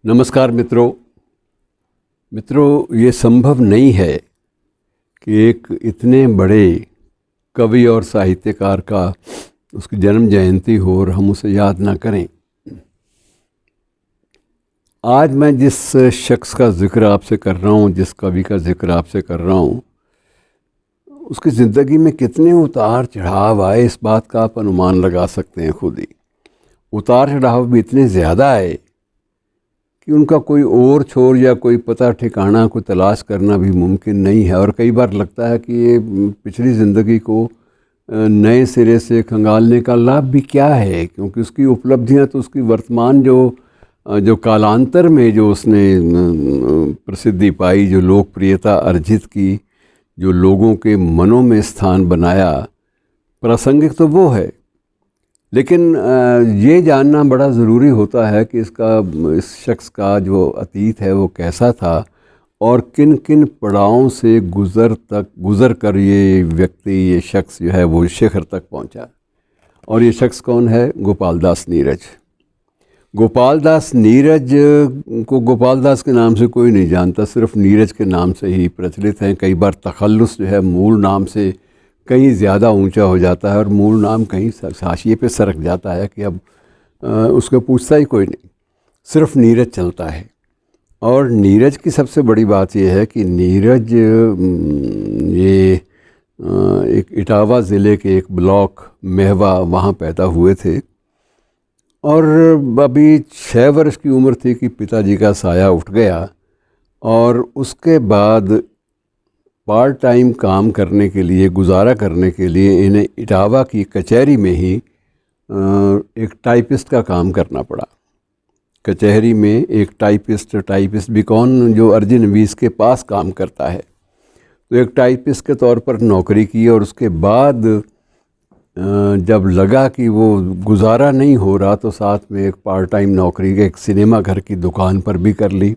नमस्कार मित्रों, ये संभव नहीं है कि एक इतने बड़े कवि और साहित्यकार का उसकी जन्म जयंती हो और हम उसे याद ना करें। आज मैं जिस शख्स का जिक्र आपसे कर रहा हूँ, जिस कवि का जिक्र आपसे कर रहा हूँ, उसकी ज़िंदगी में कितने उतार चढ़ाव आए, इस बात का आप अनुमान लगा सकते हैं खुद ही। उतार चढ़ाव भी इतने ज़्यादा आए कि उनका कोई और छोर या कोई पता ठिकाना को तलाश करना भी मुमकिन नहीं है। और कई बार लगता है कि ये पिछली ज़िंदगी को नए सिरे से खंगालने का लाभ भी क्या है, क्योंकि उसकी उपलब्धियां तो उसकी वर्तमान जो कालांतर में जो उसने प्रसिद्धि पाई, जो लोकप्रियता अर्जित की, जो लोगों के मनों में स्थान बनाया, प्रासंगिक तो वो है। लेकिन ये जानना बड़ा ज़रूरी होता है कि इस शख्स का जो अतीत है वो कैसा था और किन किन पड़ावों से गुज़र कर ये व्यक्ति, ये शख्स जो है वो शिखर तक पहुंचा। और ये शख्स कौन है? गोपाल दास नीरज। गोपाल दास नीरज को गोपाल दास के नाम से कोई नहीं जानता, सिर्फ नीरज के नाम से ही प्रचलित हैं। कई बार तखल्लुस जो है मूल नाम से कहीं ज़्यादा ऊंचा हो जाता है और मूल नाम कहीं हाशिए पे सरक जाता है कि अब उसको पूछता ही कोई नहीं, सिर्फ नीरज चलता है। और नीरज की सबसे बड़ी बात यह है कि नीरज ये एक इटावा ज़िले के एक ब्लॉक मेहवा, वहाँ पैदा हुए थे। और अभी 6 वर्ष की उम्र थी कि पिताजी का साया उठ गया और उसके बाद पार्ट टाइम काम करने के लिए, गुजारा करने के लिए इन्हें इटावा की कचहरी में ही एक टाइपिस्ट का काम करना पड़ा। कचहरी में एक टाइपिस्ट भी कौन, जो अर्जिन नवीस के पास काम करता है। तो एक टाइपिस्ट के तौर पर नौकरी की और उसके बाद जब लगा कि वो गुजारा नहीं हो रहा तो साथ में एक पार्ट टाइम नौकरी एक सिनेमा घर की दुकान पर भी कर ली।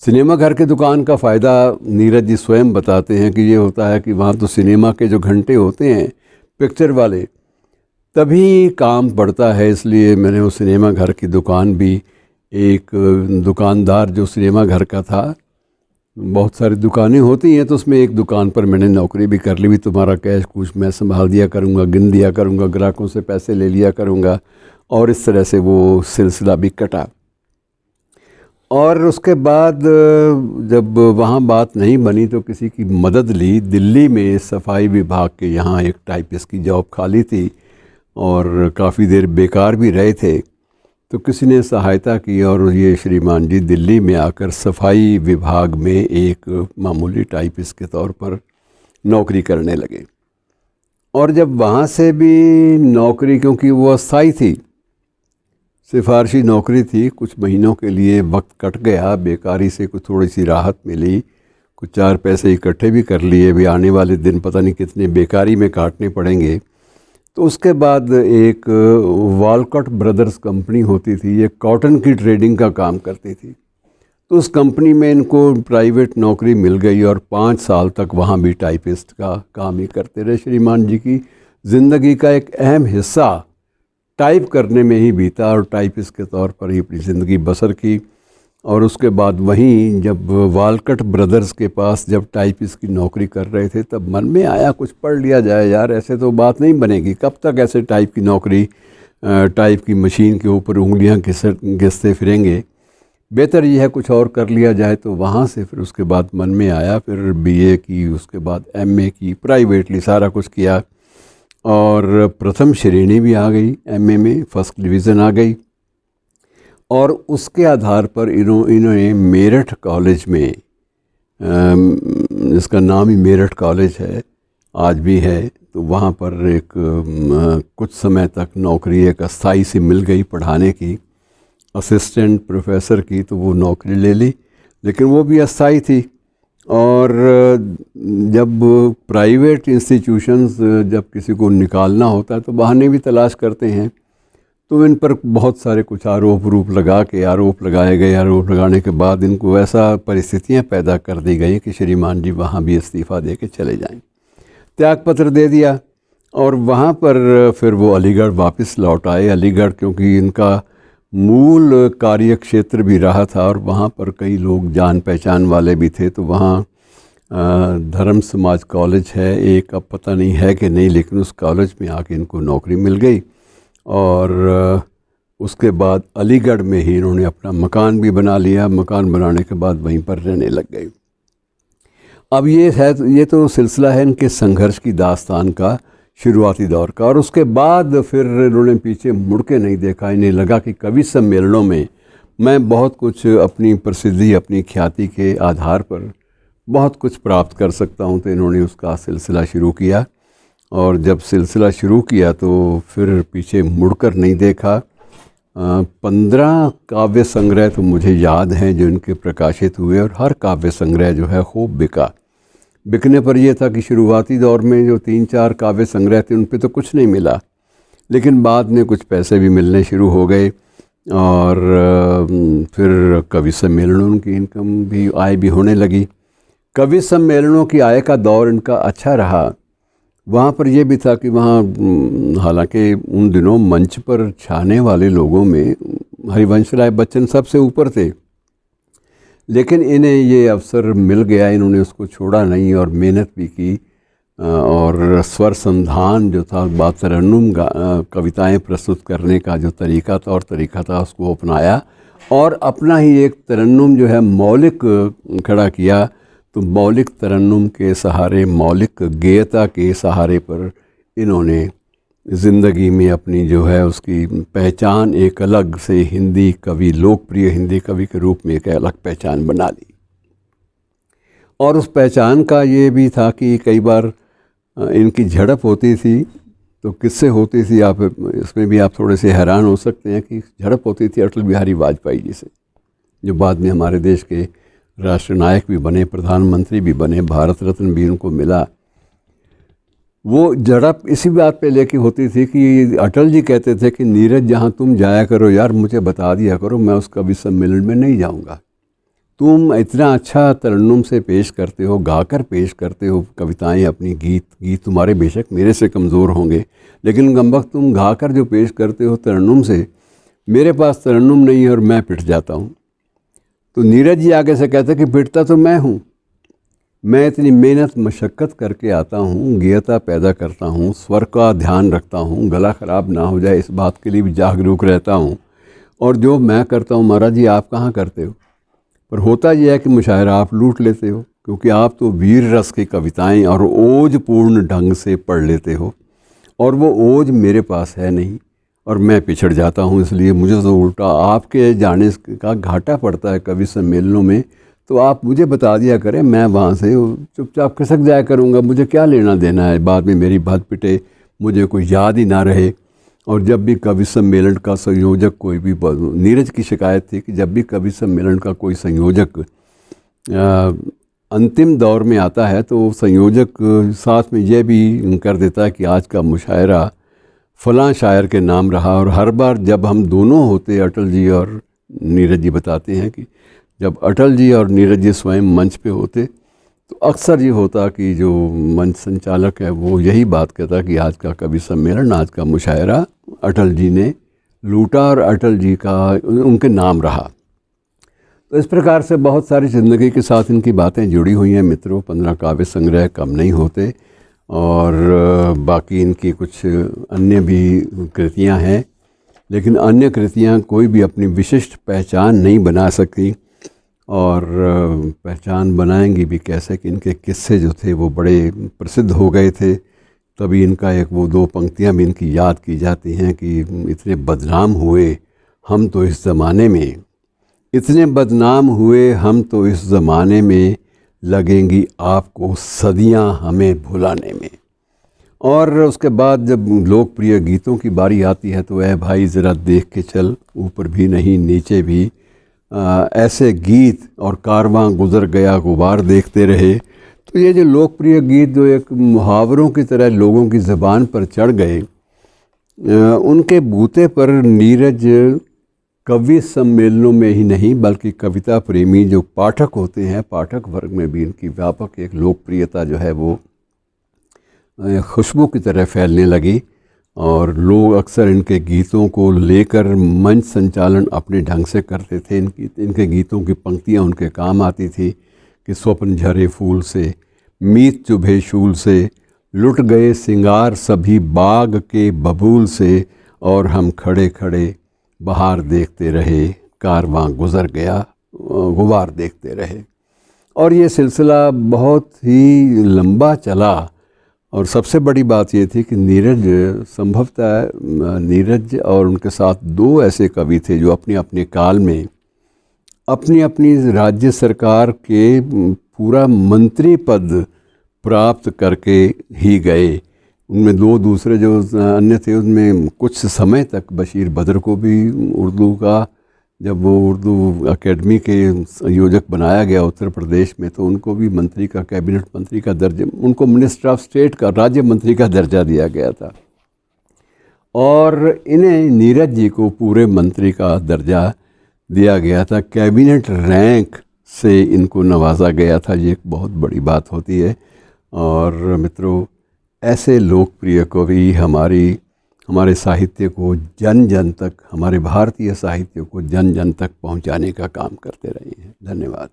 सिनेमा घर की दुकान का फ़ायदा नीरज जी स्वयं बताते हैं कि ये होता है कि वहाँ तो सिनेमा के जो घंटे होते हैं पिक्चर वाले, तभी काम पड़ता है। इसलिए मैंने वो सिनेमा घर की दुकान भी, एक दुकानदार जो सिनेमा घर का था, बहुत सारी दुकानें होती हैं तो उसमें एक दुकान पर मैंने नौकरी भी कर ली। भी तुम्हारा कैश कुछ मैं संभाल दिया करूँगा, गिन दिया करूँगा, ग्राहकों से पैसे ले लिया करूँगा। और इस तरह से वो सिलसिला भी कटा। और उसके बाद जब वहाँ बात नहीं बनी तो किसी की मदद ली। दिल्ली में सफाई विभाग के यहाँ एक टाइपिस्ट की जॉब खाली थी और काफ़ी देर बेकार भी रहे थे, तो किसी ने सहायता की और ये श्रीमान जी दिल्ली में आकर सफाई विभाग में एक मामूली टाइपिस्ट के तौर पर नौकरी करने लगे। और जब वहाँ से भी नौकरी, क्योंकि वो अस्थाई थी, सिफारशी नौकरी थी, कुछ महीनों के लिए वक्त कट गया, बेकारी से कुछ थोड़ी सी राहत मिली, कुछ 4 पैसे इकट्ठे भी कर लिए। भी आने वाले दिन पता नहीं कितने बेकारी में काटने पड़ेंगे। तो उसके बाद एक वॉलकॉट ब्रदर्स कंपनी होती थी, ये कॉटन की ट्रेडिंग का काम करती थी। तो उस कंपनी में इनको प्राइवेट नौकरी मिल गई और 5 साल तक वहाँ भी टाइपिस्ट का काम ही करते रहे। श्रीमान जी की ज़िंदगी का एक अहम हिस्सा टाइप करने में ही बीता और टाइपिस्ट के तौर पर ही अपनी ज़िंदगी बसर की। और उसके बाद वहीं जब वॉलकॉट ब्रदर्स के पास जब टाइपिस्ट की नौकरी कर रहे थे, तब मन में आया कुछ पढ़ लिया जाए यार, ऐसे तो बात नहीं बनेगी। कब तक ऐसे टाइप की नौकरी, टाइप की मशीन के ऊपर उंगलियां घिसते फिरेंगे, बेहतर यह है कुछ और कर लिया जाए। तो वहाँ से फिर उसके बाद मन में आया, फिर BA की, उसके बाद MA की, प्राइवेटली सारा कुछ किया और प्रथम श्रेणी भी आ गई MA में, फर्स्ट डिवीज़न आ गई। और उसके आधार पर इन्होंने मेरठ कॉलेज में, जिसका नाम ही मेरठ कॉलेज है, आज भी है, तो वहाँ पर एक कुछ समय तक नौकरी एक अस्थाई सी मिल गई पढ़ाने की, असिस्टेंट प्रोफेसर की। तो वो नौकरी ले ली, लेकिन वो भी अस्थाई थी। और जब प्राइवेट इंस्टीट्यूशंस जब किसी को निकालना होता है तो बहाने भी तलाश करते हैं। तो इन पर बहुत सारे कुछ आरोप लगाए गए। आरोप लगाने के बाद इनको ऐसा परिस्थितियां पैदा कर दी गई कि श्रीमान जी वहाँ भी इस्तीफ़ा दे के चले जाएं। त्यागपत्र दे दिया और वहाँ पर फिर वो अलीगढ़ वापस लौट आए। अलीगढ़ क्योंकि इनका मूल कार्य क्षेत्र भी रहा था और वहाँ पर कई लोग जान पहचान वाले भी थे। तो वहाँ धर्म समाज कॉलेज है एक, अब पता नहीं है कि नहीं, लेकिन उस कॉलेज में आके इनको नौकरी मिल गई। और उसके बाद अलीगढ़ में ही इन्होंने अपना मकान भी बना लिया। मकान बनाने के बाद वहीं पर रहने लग गए। अब ये तो सिलसिला है इनके संघर्ष की दास्तान का, शुरुआती दौर का। और उसके बाद फिर इन्होंने पीछे मुड़ के नहीं देखा। इन्हें लगा कि कवि सम्मेलनों में मैं बहुत कुछ अपनी प्रसिद्धि, अपनी ख्याति के आधार पर बहुत कुछ प्राप्त कर सकता हूँ। तो इन्होंने उसका सिलसिला शुरू किया। और जब सिलसिला शुरू किया तो फिर पीछे मुड़कर नहीं देखा। 15 काव्य संग्रह तो मुझे याद हैं जो इनके प्रकाशित हुए, और हर काव्य संग्रह जो है खूब बिका। बिकने पर यह था कि शुरुआती दौर में जो 3-4 काव्य संग्रह थे उन पे तो कुछ नहीं मिला, लेकिन बाद में कुछ पैसे भी मिलने शुरू हो गए। और फिर कवि सम्मेलनों की इनकम भी, आय भी होने लगी। कवि सम्मेलनों की आय का दौर इनका अच्छा रहा। वहाँ पर यह भी था कि वहाँ हालांकि उन दिनों मंच पर छाने वाले लोगों में हरिवंश राय बच्चन सबसे ऊपर थे, लेकिन इन्हें ये अवसर मिल गया, इन्होंने उसको छोड़ा नहीं और मेहनत भी की। और स्वर संधान जो था, बात तरन्नुम कविताएं प्रस्तुत करने का जो तरीका था उसको अपनाया और अपना ही एक तरन्नुम जो है मौलिक खड़ा किया। तो मौलिक तरन्नुम के सहारे, मौलिक गेयता के सहारे पर इन्होंने ज़िंदगी में अपनी जो है उसकी पहचान एक अलग से हिंदी कवि, लोकप्रिय हिंदी कवि के रूप में एक अलग पहचान बना ली। और उस पहचान का ये भी था कि कई बार इनकी झड़प होती थी। तो किससे होती थी, आप इसमें भी आप थोड़े से हैरान हो सकते हैं कि झड़प होती थी अटल बिहारी वाजपेयी जी से, जो बाद में हमारे देश के राष्ट्रनायक भी बने, प्रधानमंत्री भी बने, भारत रत्न भी उनको मिला। वो झड़प इसी बात पे लेके होती थी कि अटल जी कहते थे कि नीरज जहाँ तुम जाया करो यार, मुझे बता दिया करो, मैं उस कवि सम्मेलन में नहीं जाऊँगा। तुम इतना अच्छा तरन्नुम से पेश करते हो, गाकर पेश करते हो कविताएं अपनी, गीत तुम्हारे बेशक मेरे से कमज़ोर होंगे, लेकिन गमबख्त तुम गाकर जो पेश करते हो तरन्नुम से, मेरे पास तरन्नुम नहीं है और मैं पिट जाता हूँ। तो नीरज जी आगे से कहते कि पिटता तो मैं हूँ, मैं इतनी मेहनत मशक्क़त करके आता हूँ, गेयता पैदा करता हूँ, स्वर का ध्यान रखता हूँ, गला ख़राब ना हो जाए इस बात के लिए भी जागरूक रहता हूँ, और जो मैं करता हूँ महाराज जी आप कहाँ करते हो। पर होता यह है कि मुशायरा आप लूट लेते हो, क्योंकि आप तो वीर रस की कविताएं और ओज पूर्ण ढंग से पढ़ लेते हो, और वो ओज मेरे पास है नहीं और मैं पिछड़ जाता हूँ। इसलिए मुझे तो उल्टा आपके जाने का घाटा पड़ता है कवि सम्मेलनों में। तो आप मुझे बता दिया करें, मैं वहाँ से चुपचाप खिसक जाया करूँगा, मुझे क्या लेना देना है, बाद में मेरी बात पिटे, मुझे कोई याद ही ना रहे। और जब भी कवि सम्मेलन का संयोजक कोई भी, नीरज की शिकायत थी कि जब भी कवि सम्मेलन का कोई संयोजक अंतिम दौर में आता है तो संयोजक साथ में यह भी कर देता है कि आज का मुशायरा फ़लाँ शायर के नाम रहा। और हर बार जब हम दोनों होते, अटल जी और नीरज जी बताते हैं कि जब अटल जी और नीरज जी स्वयं मंच पे होते तो अक्सर ये होता कि जो मंच संचालक है वो यही बात कहता कि आज का कवि सम्मेलन, आज का मुशायरा अटल जी ने लूटा और अटल जी का उनके नाम रहा। तो इस प्रकार से बहुत सारी ज़िंदगी के साथ इनकी बातें जुड़ी हुई हैं मित्रों। 15 काव्य संग्रह कम नहीं होते, और बाकी इनकी कुछ अन्य भी कृतियां हैं, लेकिन अन्य कृतियां कोई भी अपनी विशिष्ट पहचान नहीं बना सकती। और पहचान बनाएंगी भी कैसे कि इनके किस्से जो थे वो बड़े प्रसिद्ध हो गए थे। तभी इनका एक वो 2 पंक्तियां भी इनकी याद की जाती हैं कि इतने बदनाम हुए हम तो इस ज़माने में, इतने बदनाम हुए हम तो इस ज़माने में, लगेंगी आपको सदियां हमें भुलाने में। और उसके बाद जब लोकप्रिय गीतों की बारी आती है तो ऐ भाई ज़रा देख के चल, ऊपर भी नहीं नीचे भी, ऐसे गीत और कारवां गुज़र गया गुबार देखते रहे। तो ये जो लोकप्रिय गीत जो एक मुहावरों की तरह लोगों की ज़बान पर चढ़ गए, उनके बूते पर नीरज कवि सम्मेलनों में ही नहीं बल्कि कविता प्रेमी जो पाठक होते हैं, पाठक वर्ग में भी इनकी व्यापक एक लोकप्रियता जो है वो खुशबू की तरह फैलने लगी। और लोग अक्सर इनके गीतों को लेकर मंच संचालन अपने ढंग से करते थे। इनके गीतों की पंक्तियाँ उनके काम आती थी कि स्वप्न झरे फूल से, मीत चुभे शूल से, लुट गए सिंगार सभी बाग के बबूल से, और हम खड़े खड़े बहार देखते रहे, कारवां गुज़र गया गुबार देखते रहे। और ये सिलसिला बहुत ही लंबा चला। और सबसे बड़ी बात ये थी कि नीरज, संभवतः नीरज और उनके साथ दो ऐसे कवि थे जो अपने अपने काल में अपनी अपनी राज्य सरकार के पूरा मंत्री पद प्राप्त करके ही गए। उनमें दो दूसरे जो अन्य थे उनमें कुछ समय तक बशीर बद्र को भी उर्दू का, जब वो उर्दू एकेडमी के संयोजक बनाया गया उत्तर प्रदेश में, तो उनको भी मंत्री का, कैबिनेट मंत्री का दर्जा, उनको मिनिस्टर ऑफ स्टेट का, राज्य मंत्री का दर्जा दिया गया था। और इन्हें, नीरज जी को पूरे मंत्री का दर्जा दिया गया था, कैबिनेट रैंक से इनको नवाजा गया था। ये एक बहुत बड़ी बात होती है। और मित्रों, ऐसे लोकप्रिय कवि हमारे साहित्य को जन जन तक, हमारे भारतीय साहित्य को जन जन तक पहुंचाने का काम करते रहे हैं। धन्यवाद।